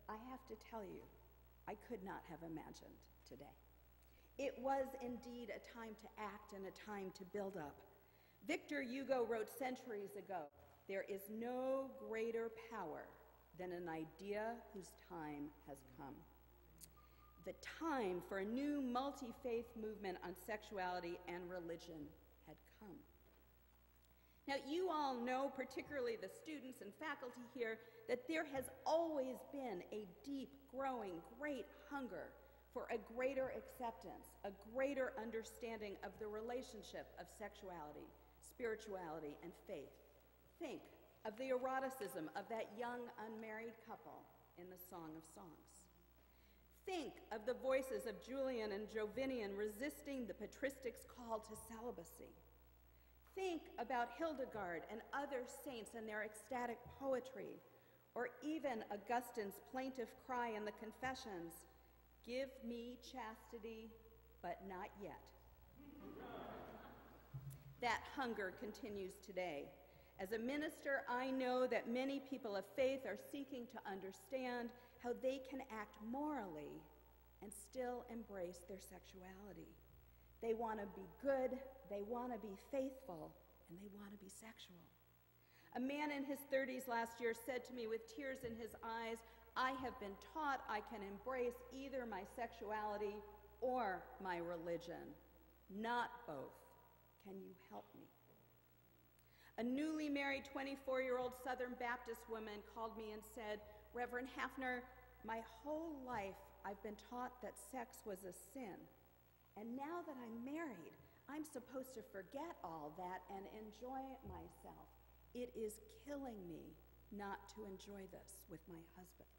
I have to tell you, I could not have imagined today. It was indeed a time to act and a time to build up. Victor Hugo wrote centuries ago, "There is no greater power than an idea whose time has come." The time for a new multi-faith movement on sexuality and religion had come. Now, you all know, particularly the students and faculty here, that there has always been a deep, growing, great hunger for a greater acceptance, a greater understanding of the relationship of sexuality, spirituality, and faith. Think of the eroticism of that young unmarried couple in the Song of Songs. Think of the voices of Julian and Jovinian resisting the patristics' call to celibacy. Think about Hildegard and other saints and their ecstatic poetry, or even Augustine's plaintive cry in the Confessions, "Give me chastity, but not yet." That hunger continues today. As a minister, I know that many people of faith are seeking to understand how they can act morally and still embrace their sexuality. They want to be good, they want to be faithful, and they want to be sexual. A man in his 30s last year said to me with tears in his eyes, "I have been taught I can embrace either my sexuality or my religion, not both. Can you help me?" A newly married 24-year-old Southern Baptist woman called me and said, "Reverend Haffner, my whole life I've been taught that sex was a sin. And now that I'm married, I'm supposed to forget all that and enjoy myself. It is killing me not to enjoy this with my husband."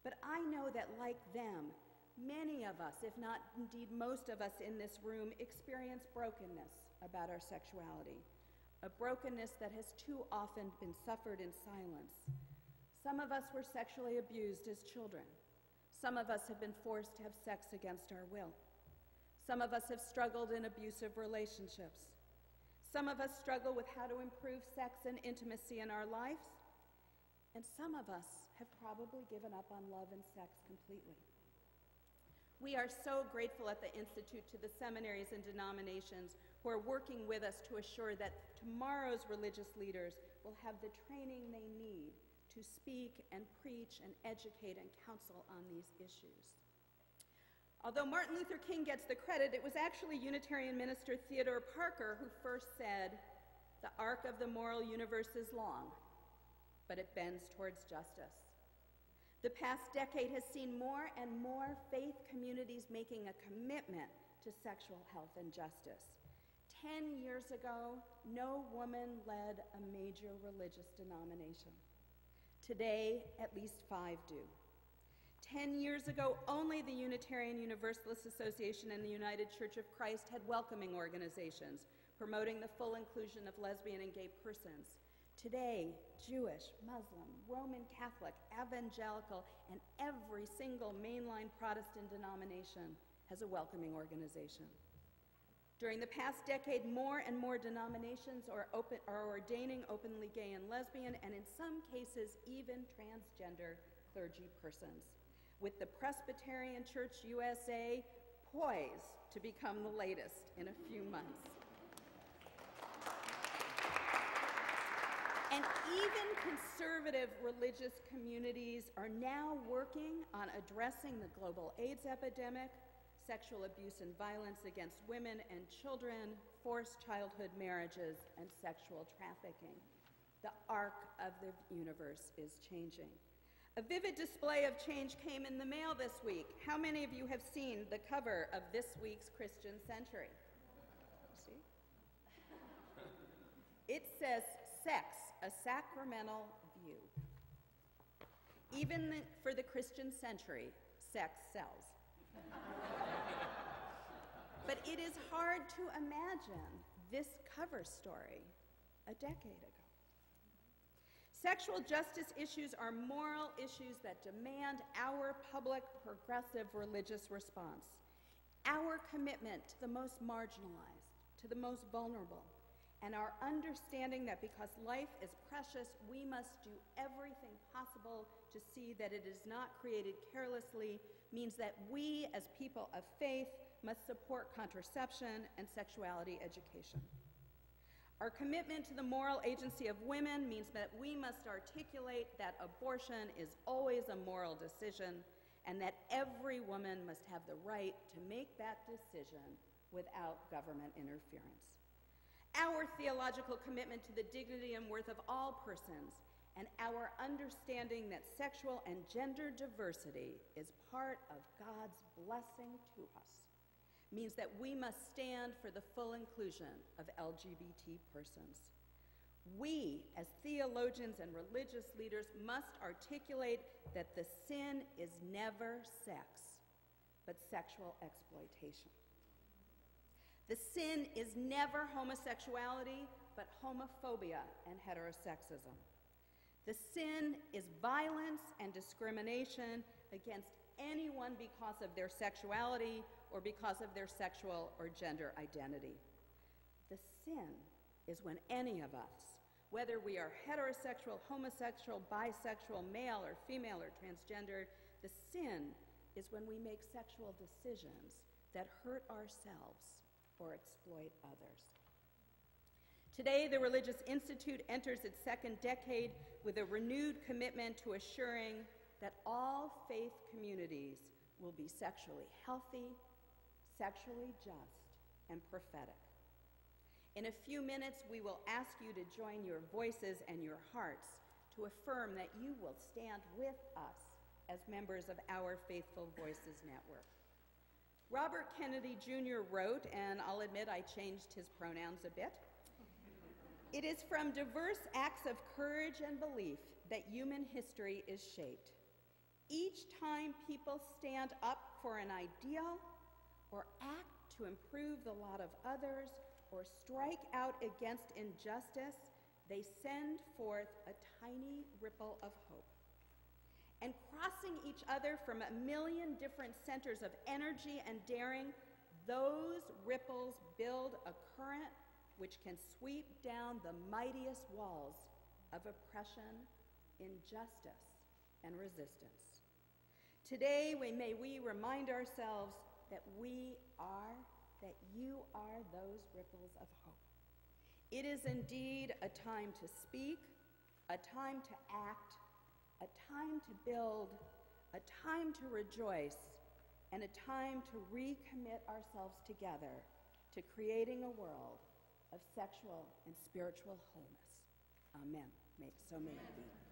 But I know that like them, many of us, if not indeed most of us in this room, experience brokenness about our sexuality, a brokenness that has too often been suffered in silence. Some of us were sexually abused as children. Some of us have been forced to have sex against our will. Some of us have struggled in abusive relationships. Some of us struggle with how to improve sex and intimacy in our lives. And some of us have probably given up on love and sex completely. We are so grateful at the Institute to the seminaries and denominations who are working with us to assure that tomorrow's religious leaders will have the training they need to speak and preach and educate and counsel on these issues. Although Martin Luther King gets the credit, it was actually Unitarian minister Theodore Parker who first said, "The arc of the moral universe is long, but it bends towards justice." The past decade has seen more and more faith communities making a commitment to sexual health and justice. 10 years ago, no woman led a major religious denomination. Today, at least 5 do. 10 years ago, only the Unitarian Universalist Association and the United Church of Christ had welcoming organizations promoting the full inclusion of lesbian and gay persons. Today, Jewish, Muslim, Roman Catholic, Evangelical, and every single mainline Protestant denomination has a welcoming organization. During the past decade, more and more denominations are ordaining openly gay and lesbian, and in some cases, even transgender clergy persons, with the Presbyterian Church USA poised to become the latest in a few months. And even conservative religious communities are now working on addressing the global AIDS epidemic, sexual abuse and violence against women and children, forced childhood marriages, and sexual trafficking. The arc of the universe is changing. A vivid display of change came in the mail this week. How many of you have seen the cover of this week's Christian Century? See? It says, "Sex, a Sacramental View." Even for the Christian Century, sex sells. But it is hard to imagine this cover story a decade ago. Sexual justice issues are moral issues that demand our public, progressive religious response, our commitment to the most marginalized, to the most vulnerable, and our understanding that because life is precious, we must do everything possible impossible to see that it is not created carelessly means that we, as people of faith, must support contraception and sexuality education. Our commitment to the moral agency of women means that we must articulate that abortion is always a moral decision and that every woman must have the right to make that decision without government interference. Our theological commitment to the dignity and worth of all persons and our understanding that sexual and gender diversity is part of God's blessing to us means that we must stand for the full inclusion of LGBT persons. We, as theologians and religious leaders, must articulate that the sin is never sex, but sexual exploitation. The sin is never homosexuality, but homophobia and heterosexism. The sin is violence and discrimination against anyone because of their sexuality or because of their sexual or gender identity. The sin is when any of us, whether we are heterosexual, homosexual, bisexual, male or female or transgender, the sin is when we make sexual decisions that hurt ourselves or exploit others. Today, the Religious Institute enters its second decade with a renewed commitment to assuring that all faith communities will be sexually healthy, sexually just, and prophetic. In a few minutes, we will ask you to join your voices and your hearts to affirm that you will stand with us as members of our Faithful Voices Network. Robert Kennedy Jr. wrote, and I'll admit I changed his pronouns a bit, "It is from diverse acts of courage and belief that human history is shaped. Each time people stand up for an ideal or act to improve the lot of others or strike out against injustice, they send forth a tiny ripple of hope. And crossing each other from a million different centers of energy and daring, those ripples build a current which can sweep down the mightiest walls of oppression, injustice, and resistance. Today, may we remind ourselves that you are those ripples of hope. It is indeed a time to speak, a time to act, a time to build, a time to rejoice, and a time to recommit ourselves together to creating a world of sexual and spiritual wholeness. Amen. So may it be.